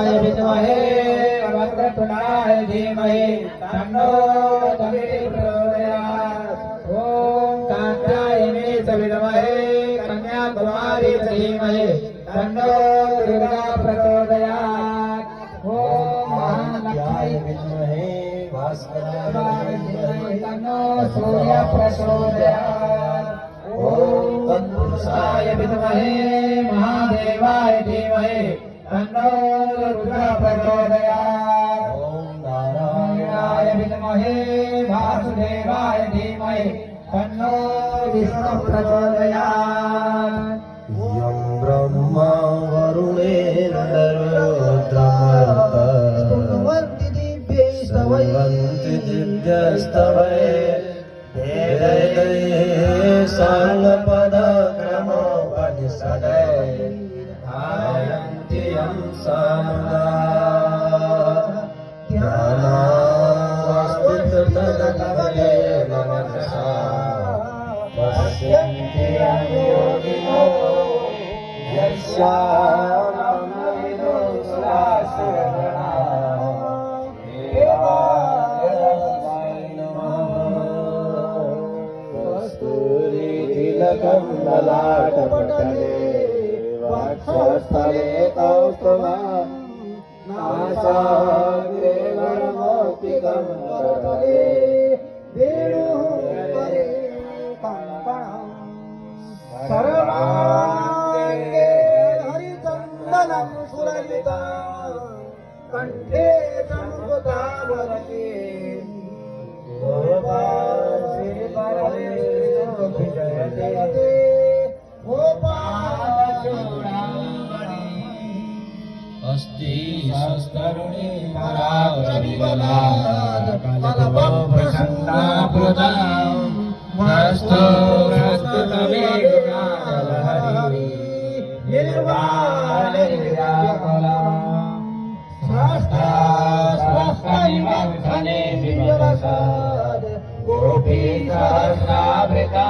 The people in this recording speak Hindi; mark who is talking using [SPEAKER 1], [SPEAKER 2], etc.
[SPEAKER 1] वक्रतुण्डाय विद्महे वक्रतुण्डाय धीमहि तन्नो दन्ति प्रचोदयात्। ओम कात्यायनी च विद्महे कन्याकुमारी च धीमहि तन्नो दुर्गा प्रचोदयात्। ओम महालक्ष्मी विद्महे भास्कराय धीमहि तन्नो सूर्य प्रचोदयात्। ओम तत्पुरुषाय विद्महे महादेवाय धीमहि तन्नो रुद्र प्रचोदयात्। ओम नारायणाय विद्महे वासुदेवाय धीमहि तन्नो विष्णु प्रचोदयात्।
[SPEAKER 2] यं ब्रह्मा वरुणेन
[SPEAKER 1] स्तुवन्ति दिव्यैस्तवैः
[SPEAKER 2] स्तवन्ति दिव्यस्तवै वेदैः साङ्गपदक्रमोपनिषदै ध्यायन्ति यं सामुदा ध्यानावस्थिततदकवये मनसा पश्यन्ति यं योगिनो यस्यामृतो सुरासुरगणा देवाय तस्मै नमः। कस्तूरीतिलकं ललाटपटले वक्षस्थले कौस्तुभं नासाग्रे वरमौक्तिकं करतले वेणुहरे कङ्कणं सर्वाङ्गे हरिचन्दनं सुरलितं कण्ठे शङ्कुतावती गोपाल श्री परमेश्वर विजयते गोपाल चूडामणि अस्ति संस्तरुणि परावरविमला कलपं प्रसन्ना प्लुतां मस्तो प्रस्तुतमे गुणालहरि निर्वाणे व्याकुलम् स्वस्थनिवर्धने विमलसाद गोपी सहस्रावृता